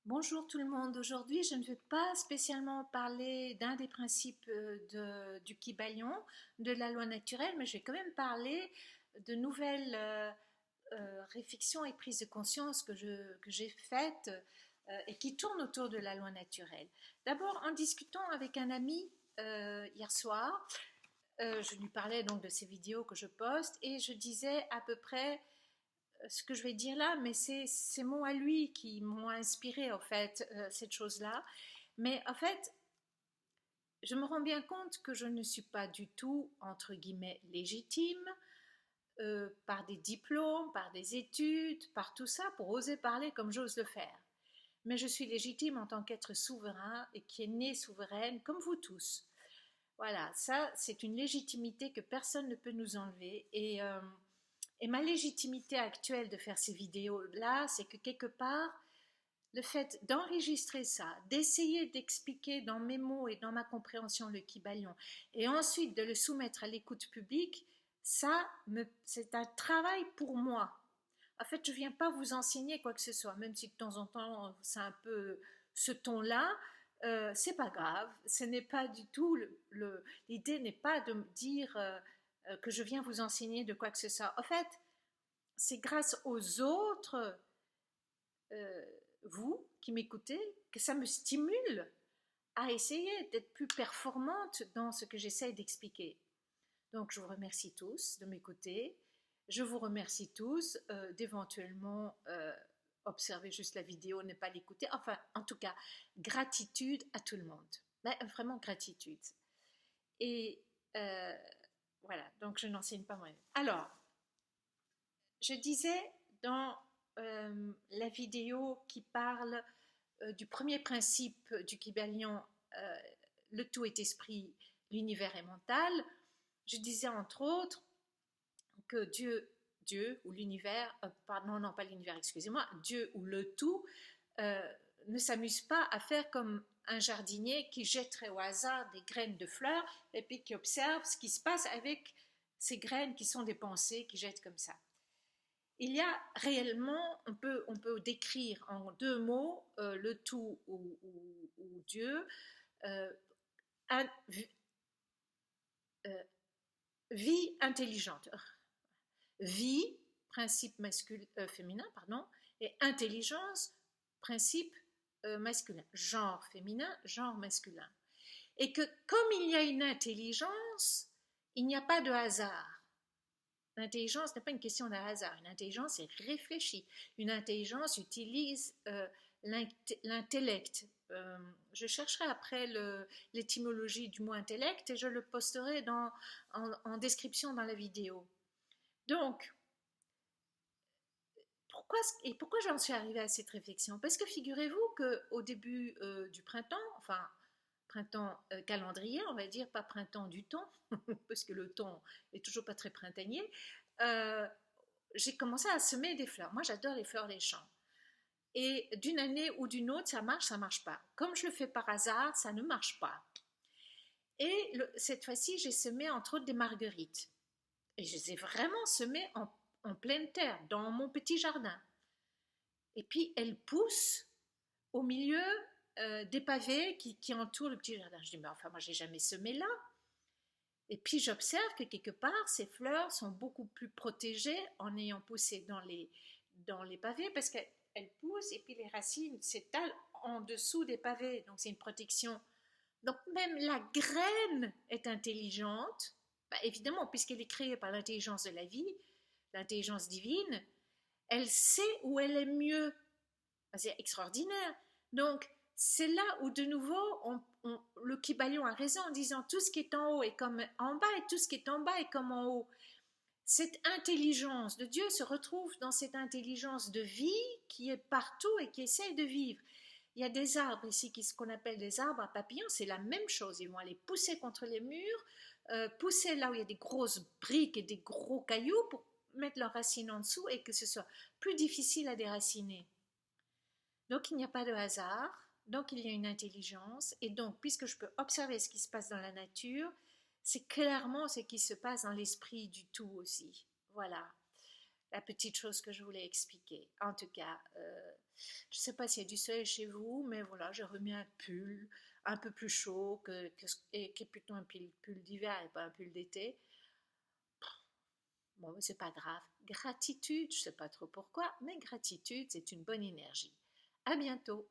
Bonjour tout le monde. Aujourd'hui, je ne vais pas spécialement parler d'un des principes du Kybalion, de la loi naturelle, mais je vais quand même parler de nouvelles réflexions et prises de conscience que j'ai faites et qui tournent autour de la loi naturelle. D'abord, en discutant avec un ami hier soir, je lui parlais donc de ces vidéos que je poste et je disais à peu près ce que je vais dire là, mais c'est ces mots à lui qui m'ont inspiré en fait cette chose-là. Mais en fait, je me rends bien compte que je ne suis pas du tout entre guillemets légitime par des diplômes, par des études, par tout ça pour oser parler comme j'ose le faire. Mais je suis légitime en tant qu'être souverain et qui est né souveraine comme vous tous. Voilà, ça c'est une légitimité que personne ne peut nous enlever et ma légitimité actuelle de faire ces vidéos-là, c'est que quelque part, le fait d'enregistrer ça, d'essayer d'expliquer dans mes mots et dans ma compréhension le Kybalion, et ensuite de le soumettre à l'écoute publique, c'est un travail pour moi. En fait, je ne viens pas vous enseigner quoi que ce soit, même si de temps en temps c'est un peu ce ton-là. C'est pas grave, ce n'est pas du tout l'idée n'est pas de me dire que je viens vous enseigner de quoi que ce soit. En fait, c'est grâce aux autres, euh, vous qui m'écoutez, que ça me stimule à essayer d'être plus performante dans ce que j'essaie d'expliquer. Donc, je vous remercie tous de m'écouter. Je vous remercie tous d'éventuellement observer juste la vidéo, ne pas l'écouter. Enfin, en tout cas, gratitude à tout le monde. Mais vraiment gratitude. Et euh, voilà, donc je n'enseigne pas moi-même. Alors, je disais dans la vidéo qui parle du premier principe du Kybalion, le tout est esprit, l'univers est mental, je disais entre autres que Dieu ou l'univers, pardon, non pas l'univers, excusez-moi, Dieu ou le tout ne s'amuse pas à faire comme un jardinier qui jetterait au hasard des graines de fleurs et puis qui observe ce qui se passe avec ces graines qui sont des pensées qui jettent comme ça. Il y a réellement, on peut décrire en deux mots le tout ou Dieu, euh, un, euh, vie intelligente. Vie, principe féminin, pardon, et intelligence, principe masculin. Genre féminin, genre masculin. Et que comme il y a une intelligence, il n'y a pas de hasard. L'intelligence n'est pas une question de hasard. Une intelligence est réfléchie. Une intelligence utilise l'intellect. Je chercherai après l'étymologie du mot intellect et je le posterai en description dans la vidéo. Donc, pourquoi j'en suis arrivée à cette réflexion? Parce que figurez-vous qu'au début du printemps, enfin printemps calendrier, on va dire, pas printemps du temps, parce que le temps est toujours pas très printanier, euh, j'ai commencé à semer des fleurs. Moi, j'adore les fleurs des champs. Et d'une année ou d'une autre, ça marche pas. Comme je le fais par hasard, ça ne marche pas. Et cette fois-ci, j'ai semé entre autres des marguerites. Et je les ai vraiment semées en pleine terre, dans mon petit jardin. Et puis, elles poussent au milieu des pavés qui entourent le petit jardin. Je dis, mais enfin, moi, j'ai jamais semé là. Et puis j'observe que quelque part, ces fleurs sont beaucoup plus protégées en ayant poussé dans les pavés parce qu'elles poussent et puis les racines s'étalent en dessous des pavés. Donc c'est une protection. Donc même la graine est intelligente, bah, évidemment, puisqu'elle est créée par l'intelligence de la vie, l'intelligence divine, elle sait où elle est mieux. C'est extraordinaire. Donc, c'est là où de nouveau le Kybalion a raison en disant tout ce qui est en haut est comme en bas et tout ce qui est en bas est comme en haut. Cette intelligence de Dieu se retrouve dans cette intelligence de vie qui est partout et qui essaie de vivre. Il y a des arbres ici ce qu'on appelle des arbres à papillons, c'est la même chose. Ils vont aller pousser contre les murs, pousser là où il y a des grosses briques et des gros cailloux pour mettre leurs racines en dessous et que ce soit plus difficile à déraciner. Donc il n'y a pas de hasard, donc il y a une intelligence, et donc puisque je peux observer ce qui se passe dans la nature, c'est clairement ce qui se passe dans l'esprit du tout aussi. Voilà la petite chose que je voulais expliquer. En tout cas, je Je ne sais pas s'il y a du soleil chez vous, mais voilà, j'ai remis un pull un peu plus chaud, et qui est plutôt un pull d'hiver et pas un pull d'été. Bon, c'est pas grave. Gratitude, je ne sais pas trop pourquoi, mais gratitude, c'est une bonne énergie. À bientôt.